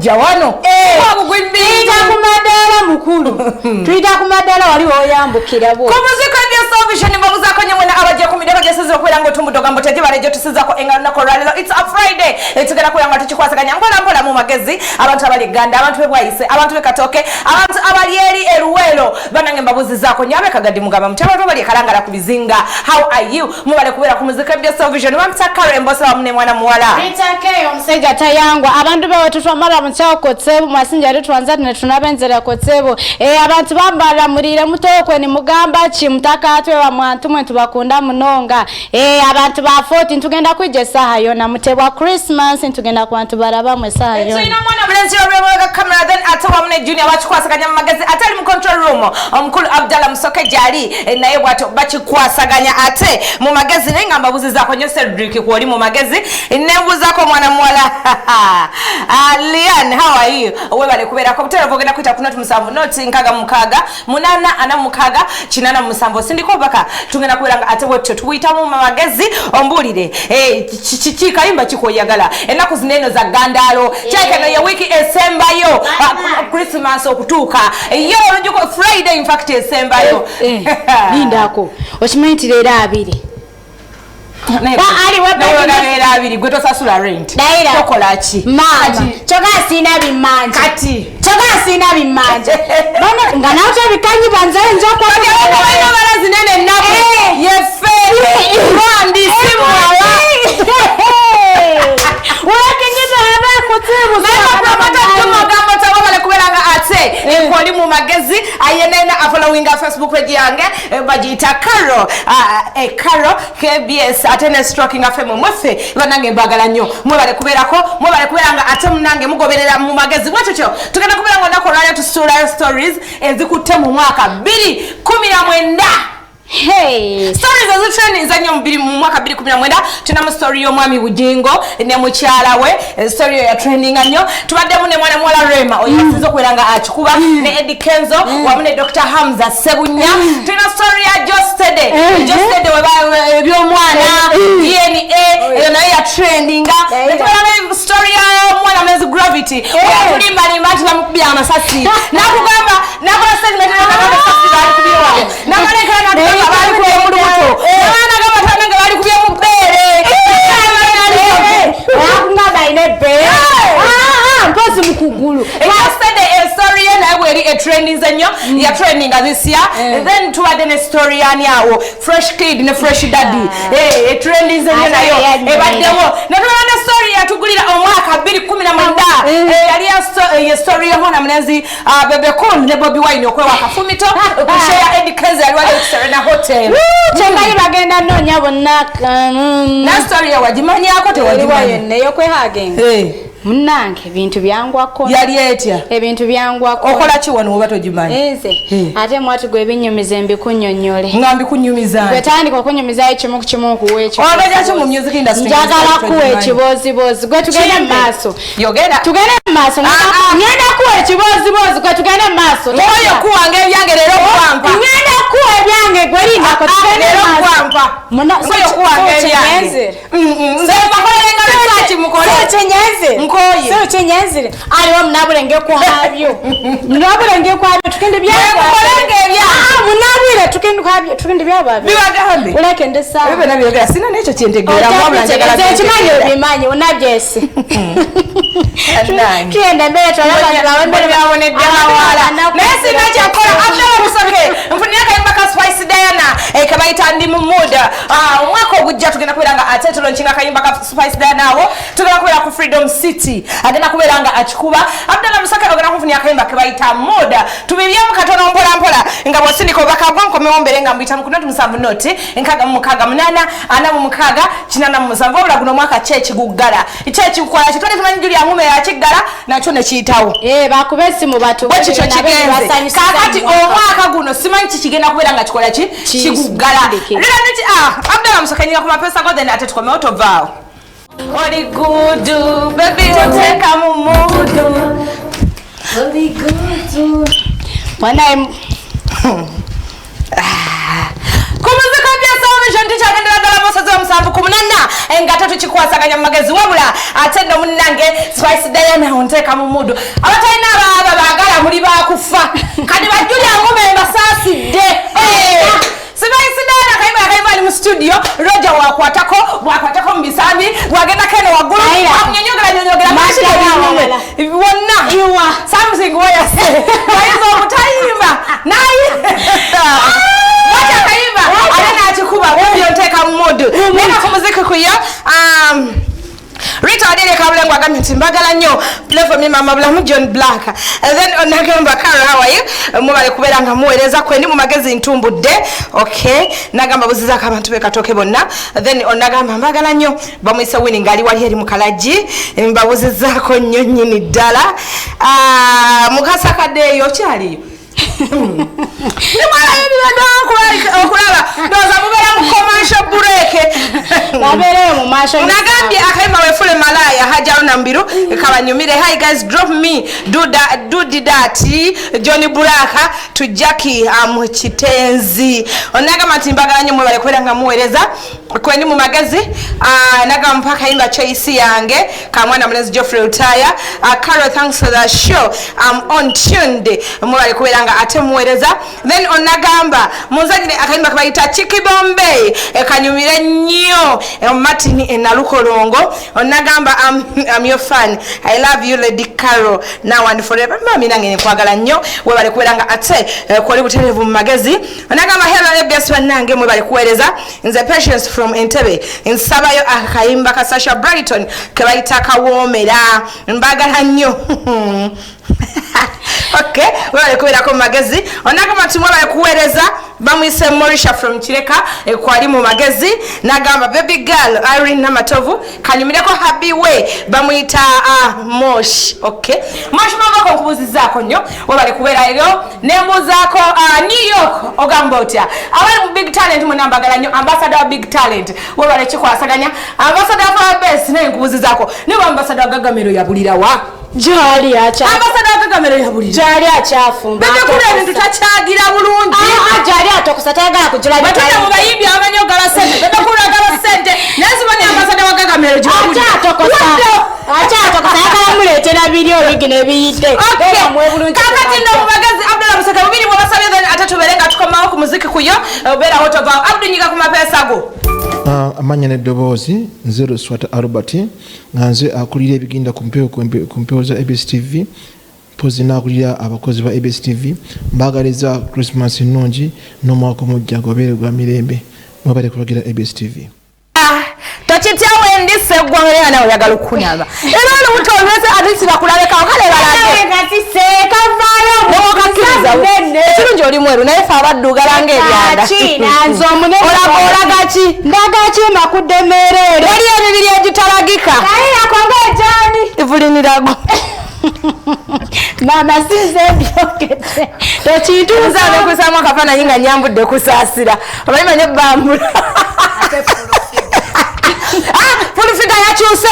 jawano tuita kumadala mukulu tuita kumadala wali oyambukira bo kumuzika bya salvation mbabuzako nyemwe abaje kumideko jeseze okwera ngo tumudoga mboteje baleje tusizako engalo nako ralelo it's a Friday etugera kuyanga tuchikwasaganya mpola mu magezi abantu abali Ganda abantu bebwayise abantu bekatoke abantu abali eri eruwelo banange mbabuzizako nyabe kagadi mugaba mutaba bali kalangala kubizinga how are you mubale kubera kumuzika bya salvation bamtakare mbosa bamune mwana muwala bitake omusega tayangwa abantu bewe tutwamara mutao kotsebo masinja ari twanzati ne tunabenzera kotsebo abantu bambala murire mutokwe ni mugamba chi mutaka atwe wa mwantu mwe tubakunda munonga abantu ba 14 tugenda kwijesa hayo na mutebwa Christmas tugenda kwantu baraba mwe sayo ina mwana mlenzi wa camera then atawa mune junior bachikwasaganya mu magezi atali mu control room omukulu Abdalla Musoke jali naye bwato bachikwasaganya ate mu magezi nengamba buzizako nyo Cedric kwoli mu magezi nebuzako mwana mwala Lian how are you webale kubera ko butera vogenda kwita kuna tumusambo noti nkaga mukaga munana ana mukaga kinana musambo sindiko baka tungena kubera ate bwetyo tuwita mu magezi ombulire kayimba chikoyagala enaku zineno za gandalo chakano ya wiki esembayo Christmas okutuka yo olujiko Friday in fact esembayo lindako ochimentire era abiri ali webera abiri gweto sasula rent kokolachi mama choka sina bimanje kati choka sina bimanje bana nganacho bikanyi banze njo kwa bana zinene nako yefe randi simu ala wakengeza haba kotsebo mama promota tumagamba tabale kuberanga ate kwali mu magezi ayenena following Facebook page yange bajita Karo KBS atene stroking FM mwefe banange mbagala nnyo mwebale kuberanga ate munange mugoberera mu magezi bwatyo tugenda kuberanga nako radio to stories ezikutte mu mwaka 2019 Hey, stories of training zanyo mbiri mu mwaka 2019 tuna mu story yo mwami Bujingo ne mukyala we story ya training anyo tubadde mu ne mwana mwala Rema oyasizo kwelanga achikuba ne Eddie Kenzo wamune Dr. Hamza Sebunya tuna story ya Jostede we byo mwana DNA yo na ya trending tuna story ya mwana mezi Gravity kulimba limati na mukubya amasasi nakugamba nakona statement na sasi bali kubiwa nakaleka bali kuya muluto nana kama tananga bali kuya mubere ngaba ine be mpozi mukugulu yesterday a story na weri a trending zanyo ya trending this year then to add a story yani awo fresh kid ne fresh daddy a trending zanyo nayo bademo na tuna story ya tugulira omwaka 2019 yali ya story ya mwana mnezi bebe kon ne Bobby Wine okwe wakafumito kushare Eddie Kenzo yali wale Serena Hotel chembayi bagenda nonya bonnaka na story ya wajimani yako te wajimani neyo kwe hagenga munange bintu byangwako yali etya ebintu byangwako okola ki wano obato jimani ate mwatu gwe binyumiza mbi kunyonyole ngambi kunyumiza gwetandika kunyumiza ekimu kuwecho obaja ki mu music industry njagala kuwe ekibozibozi gwe tugende maaso yogera tugende maaso ngenda kuwe ekibozibozi gwe tugende maaso oyo kuwange ebyange lero kwampa ngenda kuwe ebyange gwe linako tugende lero kwampa oyo kuwange ebyange nze bakolenga research mukole chenyeze nkoye sio chenyezire aliwo munabulenge kwabyo munabulenge kwabyo tukende byaba kolenge ebya munabire tukende byaba bibagambe uleke ndesa bibe nabyo sina necho kientegera mwabula njagala kimanyo bimanyi unabyese kienda mbele twalaba bawe mbele babone dawala nesi nacha kola Abdalla Musoke mfunia kayimba ka Spice Diana kabaita ndi mu muda mwako gujja tugenda kubiranga ate tulonchinga kayimba ka Spice Diana awo tugenda kubira ku Freedom City agenda kubiranga achikuba Abdalla Musoke ogenda kufunia kayimba kabaita muda tubibyamu katono mpola nga bwasindiko bakagwa nkomeombere nga mbita mukuna tumusambu noti nkaga mukaga munana ana mu mukaga kinana mu musambu obula guno mwaka chechi gugala chechi kukola kitone tumanyi juli ya mume ya kigala nacho ne kiyitawo bakubesi mu batu bwecho kigenze kakati omwaka guno simanyi kikigenda kubera nga kikola kigugala lera Abdalla Musoke nyinga ku mapesa go then ate tukomeo tovao oli gudu baby uteka mu mudu oli gudu mwana kumuzika bya salvation ticha gendera dala mosazo msambu kumunana engata tukikwasaganya mu magezi wabula ate no munnange Spice Diana onteka mu mudu abatalina baba bagala muli bakufa kadi bajuli angome mbasaasidde Spice Diana kaiba ali mu studio Roger wakwatako mu bisambi wagenda kene waggulu nyonyogera mashini wonna iwa something wayase waizo mutayimba nayi wacha kaiba alena achikuba wewe onteka mu mudu nena kumuziki kuyo Rita Adele Kabulengo agamye nti mbagala nnyo play for me mama bulamu John Black and then onagamba Carol how are you mubale kubeera nga muweereza kwendi mu magezi ntumbudde okay nagamba buziza abantu bekatoke bonna then onagamba mbagala nnyo bamuyise winning ali wali eri mu kalaji mbabuzizaako nnyo nnyini ddala mukasa kaddeeyo kyaliyo okulaba ndoza mubeera mu commercial break nagambye akayimba wefule malaya hajalo nambiru kabanyumire hi guys drop me do that Johnny Buraka to Jackie Chitenzi onagamba timbagala nnyo mwebale kubeera nga muweereza kwendi mu magezi nagamba mpaka imba choice yange kamwana mulezi Geoffrey Utaya Carol thanks for the show I'm on tuned mwebale kubeera nga ate muweereza then onagamba munzagire akayimba kabayita Chiki Bombay kanyumire nnyo Martin enalukolongo onagamba I'm your fan I love you Lady Carol now and forever mami nange nkwagala nnyo webale kubeera nga ate koli buterevu mu magezi onagamba hello guys wanange mwebale kuweereza nze Patience from Entebbe nsabayo akayimba ka Sasha Brighton kebayita kawoomera mbagala nnyo okay wale kubeera ko magezi onagamba tumwala kuweereza bamwise Morisha from Chireka kwali mu magezi nagamba baby girl Irene Namatovu kanyumireko happy way bamwita Mosh okay Mosh mabako kubuzizaako nnyo wale kubeera ero nembuzaako New York ogamba otya abali mu big talent mu nambagala nnyo ambassador wa big talent wale chikwasaganya ambassador wa best ne kubuzizaako ne ambassador Gagamero yabulira wa Jali acha ambassador Gagamero yabulira Jali achafumba bete kule bintu tachagira bulungi Jali atokusatagala kujula batata mu bayimbi abanyo gala sente bete kule gala sente lazima ni ambassador wa Gagamero acha atokusatagala muletera video bigine biyite mwe bulungi kakati ndo magazi Abdullah Musaka bibiri mu basale then atatu berenga tukomawo ku muziki kuyo obera hotova Abdu nyiga ku mapesa go amanya n'eddoboozi nze Swata Albert nga nze akulira ebigenda ku mpeo za ABS TV pozi n'akulira abakozi ba ABS TV mbagaliza Christmas nnungi n'omwaka omujja gobeere gwa mirembe mwebale kulagira ABS TV tochityawe ndise gwangere nawe yagala okunyamba era no mutolese adisi bakulabeka okale balage ngatise kavayo okakiriza kirungi oli mweru naye fa abaddugalanga ebyanda nanzo munene olagachi ndagachi makudemerere wali ebibiri egitalagika naye akonga ejani ivulinirago mama sinze byokete tochituza kusama akafana nyinga nyambudde kusasira abayimanye bambula Fulufika yakyuse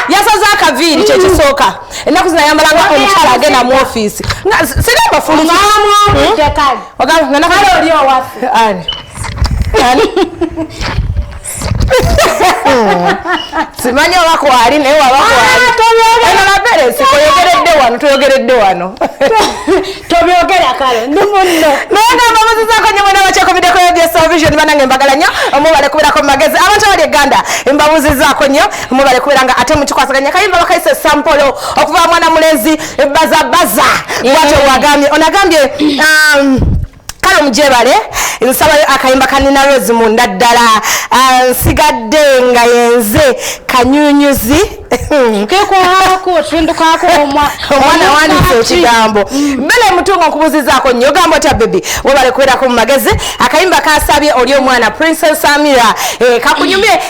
yasaza akaviri kye kisooka ennaku zinayambalanga omukyala agenda mu office siramba fulufika ogamba nakale oli owaffe simanyi obako ali naye wabakoalienolaberesi toyogeredde wano tobyogera kale ndi munno naye ngamba muzizaako nyo mwena bakyakomiddeko ebyesalvision banange mbagala nnyo mubale kubeerako mu magezi abantu abali eganda mbabuzizaako nnyo mubale kubeera nga ate mukikwasaganya kayimba bakayise sampolo okuva mwana mulezi bazabaza bwatyo wagambye onagambye kale mujebale nsabayo akayimba kanina Rose munda ddala nsigadde nga yenze kanyunyuzi kekwako twindukako omwana wandise ekigambo bele mutungo nkubuzizaako nnyo gamba otya bebi webale kubeerako mu magezi akayimba kasabye oli omwana Princess Amira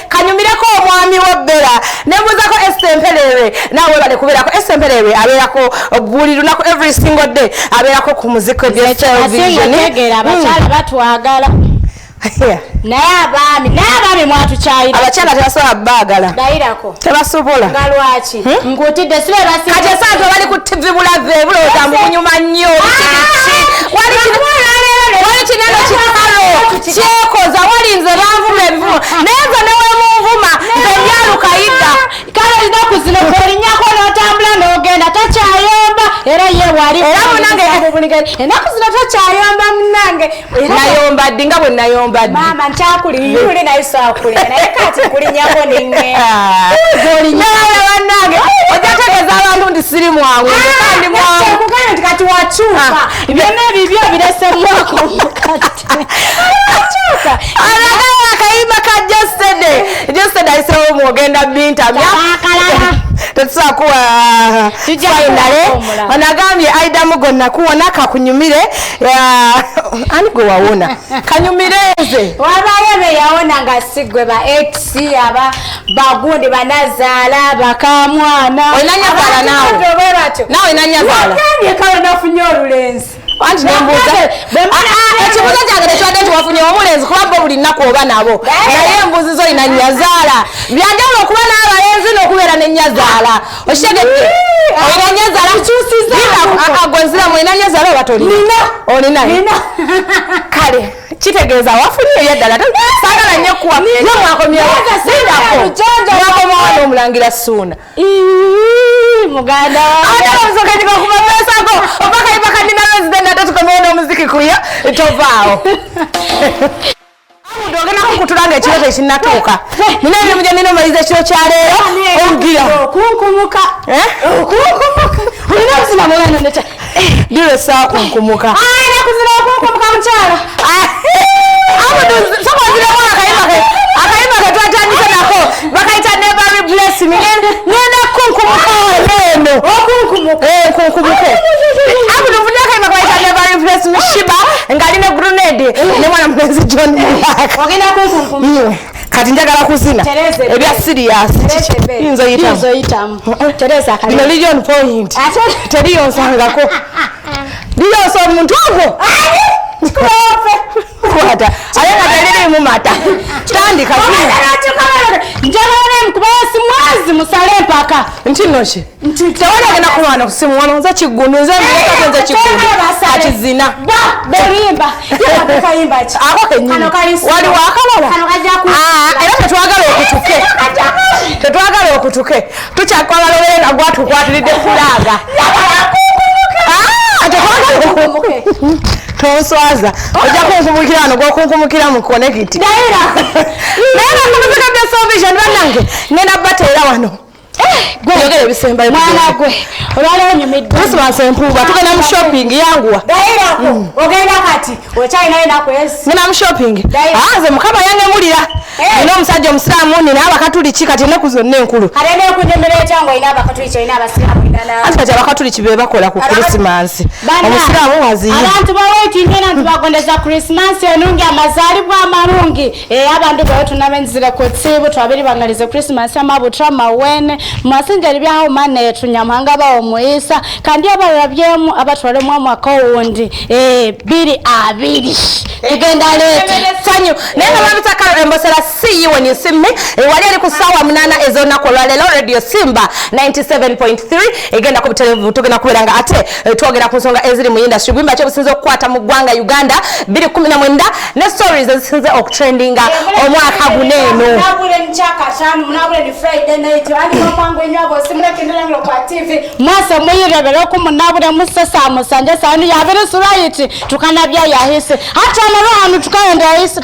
kanyumireko omwami w'ebbera nembuzako Estemperere nawe webale kubeerako Estemperere abeerako buli lunaku every single day abeerako ku muziko bya television abakyala batwagala naye abaami mwatukyayira abakyala tebasobola baagala dayirako tebasobola nga lwaki ngutidde sibe kati esanto bali ku TV bulave bulowooza mubunyuma nnyo wali kinene kikalo kyekoza walinze banvuma ebivumo naye nze newemunvuma zino kolinyako n'otambula n'ogenda takyayomba era ye wali era munange enaku zino takyayomba munange nayomba ddi nga bwe nayomba ddi mama nkyakuli naye saakulina naye kati kulinyako ninge naye bannange ojategeeza abantu nti siri mwangu kandi mwangu kuganya nti kati wakyuka byonna ebibyo biresemwako mukati akyuka alagala akayimba ka Jostede ayisewo mwogenda bintamya tetusobola kuwa finale onagambye Aida Mugo kuwona kakunyumire ani gwe wawona kanyumireze wabayo beyawona nga sigwe ba x aba bagundi banazaala bakamwana oinanyazaala nawe nanyazaala kale nafunye olulenzi anti nembuuza ekibuuzo kyange tekibadde nti wafunye omulenzi kuba buli nnaku oba nabo naye embuuzizo olina nnyazaala byanjawulo okuba n'abalenzi n'okubeera n'ennyazaala okitegedde olina nnyazaala gwe nsiramu olina nnyazaala oba tolina olinayo kale kitegeeza wafunye eyaddala saagala nnyo kuwa mwakomyewakomawa n'omulangira Ssuuna muganda amusokekikakumameesako obakayimba kanina resident atatukomewo n'omuziki kuyo tovaawo ogenda kukutulanga ekiro tekinnatuuka nina emirimu gye nina omaliza ekiro kyaleero olugira okunkumuka olina obuzima bwena diro saakunkumuka nakuzira okunkumuka mukyala sokoziremu akayimba ke twatandise nako bakayita Never Bless Me ngenda kunkumuka eno kunkumuke abudufunye akayimba bayita Never Bless Me Shiba ng'alina grenade ne mwana mulenzi John Black ogenda kunkunkumuka kati njagala kuzina ebya serious yinzoyitamu Teresa kale bino Legion Point teriyonsangako liyonsa omuntu ogwo kwata aye nga teririmu mata tandika njagala mukubasi mwazi musale empaka nti noki tewalagenda kulwana ku simu wano nze kiggundu nze nze kiggundu akizina berimba ako kenyini waliwo akalala era tetwagala okutuke tetwagala okutuke tukyakwagala obeere nga gwatukwatiridde kulaga toswaza ojja kunkumukira wano gwokunkumukira mu connect naye nakumuzikadde salvation bannange ngenda bateera wano yogera ebisembayo mwana gwe olwaleero nyumiddwa Christmas empuuba tugenda mu shopping yanguwa ogenda kati okyalinayo nakwesi ngenda mu shopping nze mukama yangemulira nina omusajja omusiraamu nina abakatuliki kati ennaku zonna enkulu anti kati abakatuliki be bakola ku Christmas omusiraamu waziye abantu bawaitingena nti bagondeza Christmas enungi amazaalibwa amalungi abantu bawe tunabenzire ku tsibu twabiri bangalize Christmas amabutra mawene mwasinjali byaho mane yetu nyamhanga bawo muisa kandi abarabyemu abatwalemu amwaka wundi biri abiri egenda lete sanyu nenga babitaka embosera see you when you see me wali ali ku sawa 8 ezona ko lwalelo radio Simba 97.3 egenda ku television tugenda kuberanga ate twogera ku nsonga eziri mu industry bwimba cyo businzo okukwata mu gwanga Uganda 2019 ne stories ezisinze okutrendinga omwaka guneno nabule nchaka shanu nabule ni Friday night ali mapango enyabo simule kindelangiro kwa TV masa muyirebera ko munabule musasa musanje sanu yabere surayiti tukanabya yahise hata abantu tukaenda yahise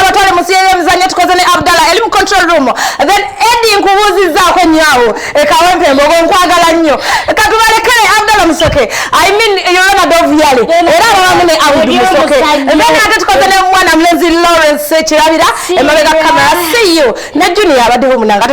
abatwale musiyeye mzanye tukoze ne Abdallah eli mu control room then Eddie nkubuziza ko nyawo ekawempe mbogo nkwagala nnyo katubalekere Abdallah Musoke I mean yorona dovyale era bamune Abdul Musoke mbona ate tukoze ne mwana mlenzi Lawrence Sekirabira emabega camera see you na Junior abadde munanga